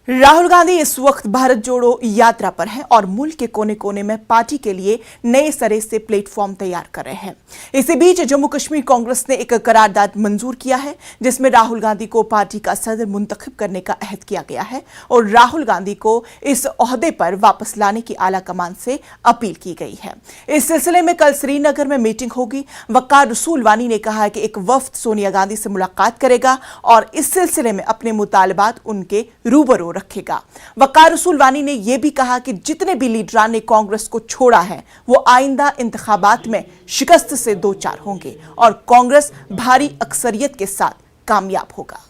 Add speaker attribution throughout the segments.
Speaker 1: राहुल गांधी इस वक्त भारत जोड़ो यात्रा पर हैं और मुल्क के कोने कोने में पार्टी के लिए नए सिरे से प्लेटफॉर्म तैयार कर रहे हैं। इसी बीच जम्मू कश्मीर कांग्रेस ने एक करारदाद मंजूर किया है जिसमें राहुल गांधी को पार्टी का सदर मुंतखब करने का अहद किया गया है और राहुल गांधी को इस ओहदे पर वापस लाने की आला कमान से अपील की गई है। इस सिलसिले में कल श्रीनगर में मीटिंग होगी। वकार रसूल वानी ने कहा कि एक वफ्द सोनिया गांधी से मुलाकात करेगा और इस सिलसिले में अपने मुतालबात उनके रूबरू रखेगा। वकार रसूल वानी ने यह भी कहा कि जितने भी लीडरान ने कांग्रेस को छोड़ा है वो आइंदा इंतखाबात में शिकस्त से दो चार होंगे और कांग्रेस भारी अक्सरियत के साथ कामयाब होगा।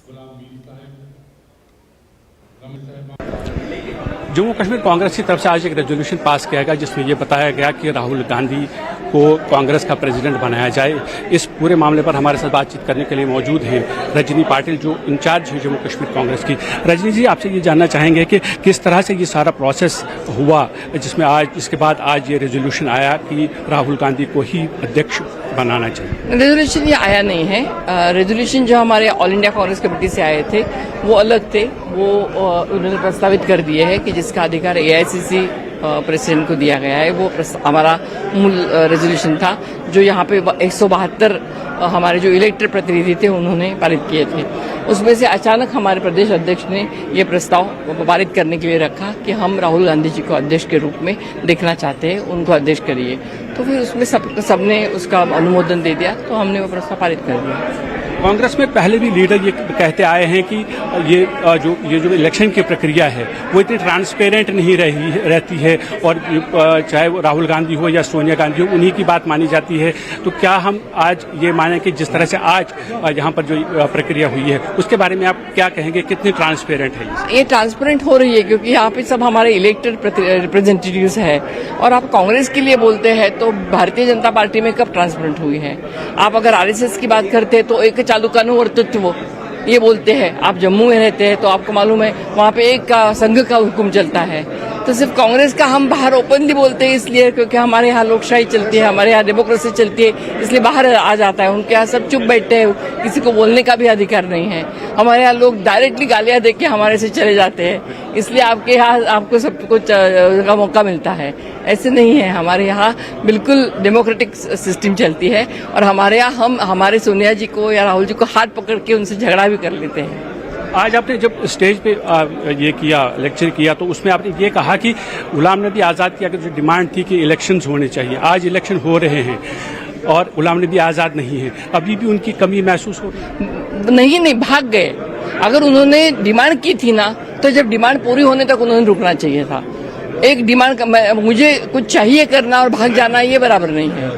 Speaker 2: जम्मू कश्मीर कांग्रेस की तरफ से आज एक रेजोल्यूशन पास किया गया जिसमें यह बताया गया कि राहुल गांधी को कांग्रेस का प्रेसिडेंट बनाया जाए। इस पूरे मामले पर हमारे साथ बातचीत करने के लिए मौजूद हैं रजनी पाटिल, जो इंचार्ज है जम्मू कश्मीर कांग्रेस की। रजनी जी, आपसे ये जानना चाहेंगे कि किस तरह से ये सारा प्रोसेस हुआ जिसमें आज इसके बाद आज ये रेजोल्यूशन आया कि राहुल गांधी को ही अध्यक्ष बनाना चाहिए।
Speaker 3: रेजोल्यूशन ये आया नहीं है। रेजोल्यूशन जो हमारे ऑल इंडिया कांग्रेस कमेटी से आए थे वो अलग थे। वो उन्होंने प्रस्तावित कर दिए है कि जिसका अधिकार एआईसीसी प्रेसिडेंट को दिया गया है। वो हमारा मूल रेजोल्यूशन था जो यहाँ पे 172 हमारे जो इलेक्टेड प्रतिनिधि थे उन्होंने पारित किए थे। उसमें से अचानक हमारे प्रदेश अध्यक्ष ने ये प्रस्ताव पारित करने के लिए रखा कि हम राहुल गांधी जी को अध्यक्ष के रूप में देखना चाहते हैं, उनको अध्यक्ष करिए। तो फिर उसमें सबने उसका अनुमोदन दे दिया, तो हमने वो प्रस्ताव पारित कर दिया।
Speaker 2: कांग्रेस में पहले भी लीडर ये कहते आए हैं कि ये जो इलेक्शन की प्रक्रिया है वो इतनी ट्रांसपेरेंट नहीं रहती है और चाहे वो राहुल गांधी हो या सोनिया गांधी हो उन्हीं की बात मानी जाती है। तो क्या हम आज ये माने कि जिस तरह से आज यहाँ पर जो प्रक्रिया हुई है उसके बारे में आप क्या कहेंगे, कितनी ट्रांसपेरेंट है?
Speaker 3: ये ट्रांसपेरेंट हो रही है क्योंकि यहाँ पे सब हमारे इलेक्टेड रिप्रेजेंटेटिव्स है और आप कांग्रेस के लिए बोलते हैं तो भारतीय जनता पार्टी में कब ट्रांसपेरेंट हुई है? आप अगर आरएसएस की बात करते हैं तो एक चालू कानून और तत्व ये बोलते हैं। आप जम्मू में रहते हैं तो आपको मालूम है वहाँ पे एक संघ का हुक्म चलता है। तो सिर्फ कांग्रेस का हम बाहर ओपनली बोलते हैं इसलिए क्योंकि हमारे यहाँ लोकशाही चलती है, हमारे यहाँ डेमोक्रेसी चलती है, इसलिए बाहर आ जाता है। उनके यहाँ सब चुप बैठते हैं, किसी को बोलने का भी अधिकार नहीं है। हमारे यहाँ लोग डायरेक्टली गालियां दे के हमारे से चले जाते हैं, इसलिए आपके यहाँ आपको सब कुछ का मौका मिलता है। ऐसे नहीं है, हमारे यहाँ बिल्कुल डेमोक्रेटिक सिस्टम चलती है और हमारे यहाँ हम हमारे सोनिया जी को या राहुल जी को हाथ पकड़ के उनसे झगड़ा भी कर लेते हैं।
Speaker 2: आज आपने जब स्टेज पे ये किया, लेक्चर किया, तो उसमें आपने ये कहा कि गुलाम नबी आज़ाद की अगर जो डिमांड थी कि इलेक्शंस होने चाहिए, आज इलेक्शन हो रहे हैं और गुलाम नबी आज़ाद नहीं है, अभी भी उनकी कमी महसूस हो रही है?
Speaker 3: नहीं, भाग गए। अगर उन्होंने डिमांड की थी ना तो जब डिमांड पूरी होने तक उन्होंने रुकना चाहिए था। एक डिमांड मुझे कुछ चाहिए करना और भाग जाना ये बराबर नहीं है।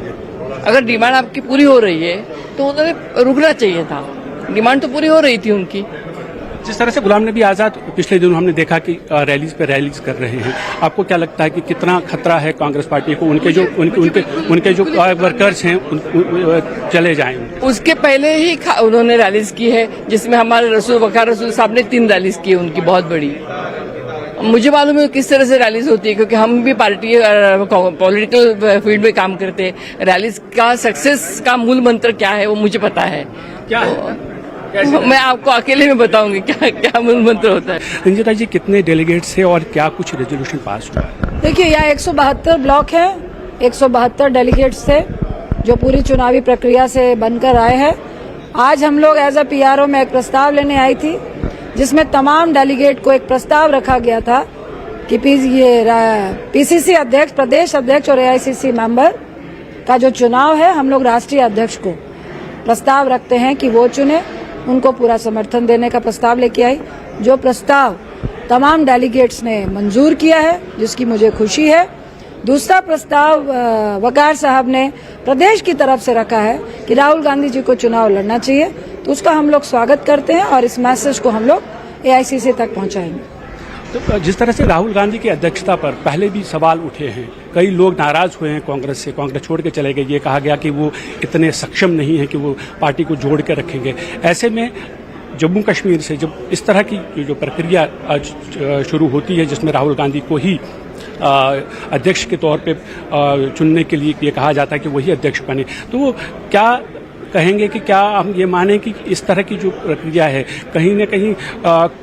Speaker 3: अगर डिमांड आपकी पूरी हो रही है तो उन्होंने रुकना चाहिए था। डिमांड तो पूरी हो रही थी उनकी।
Speaker 2: जिस तरह से गुलाम नबी आज़ाद पिछले दिनों हमने देखा कि रैलीज पे रैलीज कर रहे हैं, आपको क्या लगता है कि कितना खतरा है कांग्रेस पार्टी को उनके जो वर्कर्स हैं चले जाएं?
Speaker 3: उसके पहले ही उन्होंने रैलीज की है जिसमें हमारे वकार रसूल साहब ने 3 रैलीज की उनकी बहुत बड़ी। मुझे मालूम है किस तरह से रैलीज होती है क्योंकि हम भी पार्टी पॉलिटिकल फील्ड में काम करते हैं। रैलीज का सक्सेस का मूल मंत्र क्या है वो मुझे पता है।
Speaker 2: क्या
Speaker 3: मैं आपको अकेले में बताऊंगी क्या मूल मंत्र होता है।
Speaker 2: रंजिता जी, कितने डेलीगेट्स है और क्या कुछ रेजोल्यूशन पास हुआ?
Speaker 4: देखिए, यहाँ 172 ब्लॉक है, 172 डेलीगेट्स थे जो पूरी चुनावी प्रक्रिया से बनकर आए हैं। आज हम लोग एज अ पीआरओ में एक प्रस्ताव लेने आई थी जिसमें तमाम डेलीगेट को एक प्रस्ताव रखा गया था कि पीसीसी अध्यक्ष, प्रदेश अध्यक्ष और एआईसीसी मेंबर का जो चुनाव है हम लोग राष्ट्रीय अध्यक्ष को प्रस्ताव रखते हैं कि वो चुने। उनको पूरा समर्थन देने का प्रस्ताव लेके आई, जो प्रस्ताव तमाम डेलीगेट्स ने मंजूर किया है, जिसकी मुझे खुशी है। दूसरा प्रस्ताव वकार साहब ने प्रदेश की तरफ से रखा है कि राहुल गांधी जी को चुनाव लड़ना चाहिए, तो उसका हम लोग स्वागत करते हैं और इस मैसेज को हम लोग एआईसीसी तक पहुंचाएंगे।
Speaker 2: तो जिस तरह से राहुल गांधी की अध्यक्षता पर पहले भी सवाल उठे हैं, कई लोग नाराज हुए हैं कांग्रेस से, कांग्रेस छोड़ के चले गए, ये कहा गया कि वो इतने सक्षम नहीं है कि वो पार्टी को जोड़ के रखेंगे। ऐसे में जम्मू कश्मीर से जब इस तरह की जो प्रक्रिया शुरू होती है जिसमें राहुल गांधी को ही अध्यक्ष के तौर पे चुनने के लिए ये कहा जाता है कि वही अध्यक्ष बने, तो वो क्या कहेंगे कि क्या हम ये माने कि इस तरह की जो प्रक्रिया है कहीं न कहीं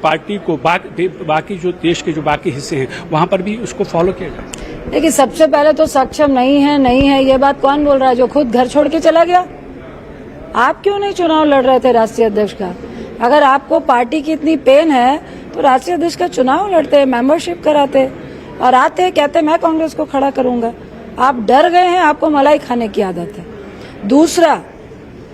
Speaker 2: पार्टी को बाकी जो देश के जो बाकी हिस्से हैं वहाँ पर भी उसको फॉलो किया जाए?
Speaker 4: देखिए, सबसे पहले तो सक्षम नहीं है ये बात कौन बोल रहा है? जो खुद घर छोड़ के चला गया। आप क्यों नहीं चुनाव लड़ रहे थे राष्ट्रीय अध्यक्ष का? अगर आपको पार्टी की इतनी पेन है तो राष्ट्रीय अध्यक्ष का चुनाव लड़ते, मेंबरशिप कराते और आते कहते मैं कांग्रेस को खड़ा करूंगा। आप डर गए हैं, आपको मलाई खाने की आदत है। दूसरा,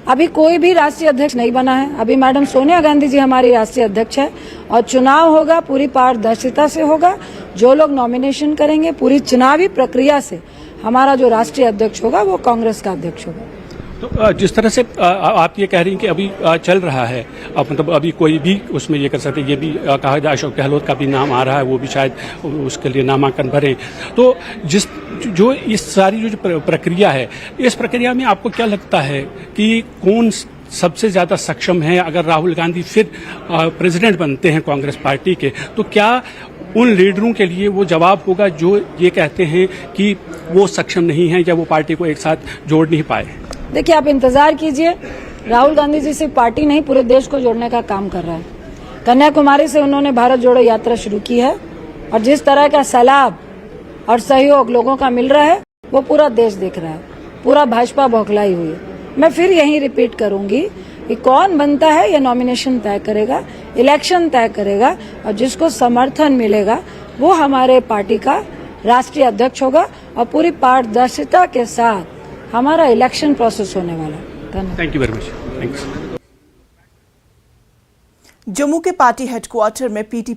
Speaker 4: अभी कोई भी राष्ट्रीय अध्यक्ष नहीं बना है। अभी मैडम सोनिया गांधी जी हमारी राष्ट्रीय अध्यक्ष है और चुनाव होगा पूरी पारदर्शिता से होगा। जो लोग नॉमिनेशन करेंगे पूरी चुनावी प्रक्रिया से हमारा जो राष्ट्रीय अध्यक्ष होगा वो कांग्रेस का अध्यक्ष होगा।
Speaker 2: तो जिस तरह से आप ये कह रही हैं कि अभी चल रहा है, मतलब अभी कोई भी उसमें ये कर सकते, ये भी कहा जाए अशोक गहलोत का भी नाम आ रहा है, वो भी शायद उसके लिए नामांकन भरें। तो जो इस सारी जो प्रक्रिया है, इस प्रक्रिया में आपको क्या लगता है कि कौन सबसे ज्यादा सक्षम है? अगर राहुल गांधी फिर प्रेसिडेंट बनते हैं कांग्रेस पार्टी के, तो क्या उन लीडरों के लिए वो जवाब होगा जो ये कहते हैं कि वो सक्षम नहीं है या वो पार्टी को एक साथ जोड़ नहीं पाए?
Speaker 4: देखिए, आप इंतजार कीजिए। राहुल गांधी जी सिर्फ पार्टी नहीं पूरे देश को जोड़ने का काम कर रहा है। कन्याकुमारी से उन्होंने भारत जोड़ो यात्रा शुरू की है और जिस तरह का सैलाब और सहयोग लोगों का मिल रहा है वो पूरा देश देख रहा है। पूरा भाजपा बौखलाई हुई है। मैं फिर यही रिपीट करूंगी कि कौन बनता है ये नॉमिनेशन तय करेगा, इलेक्शन तय करेगा और जिसको समर्थन मिलेगा वो हमारे पार्टी का राष्ट्रीय अध्यक्ष होगा और पूरी पारदर्शिता के साथ हमारा इलेक्शन प्रोसेस होने वाला है। धन्यवाद।
Speaker 2: Thank you very much. Thanks.
Speaker 1: Jammu के पार्टी हेडक्वार्टर में पीटी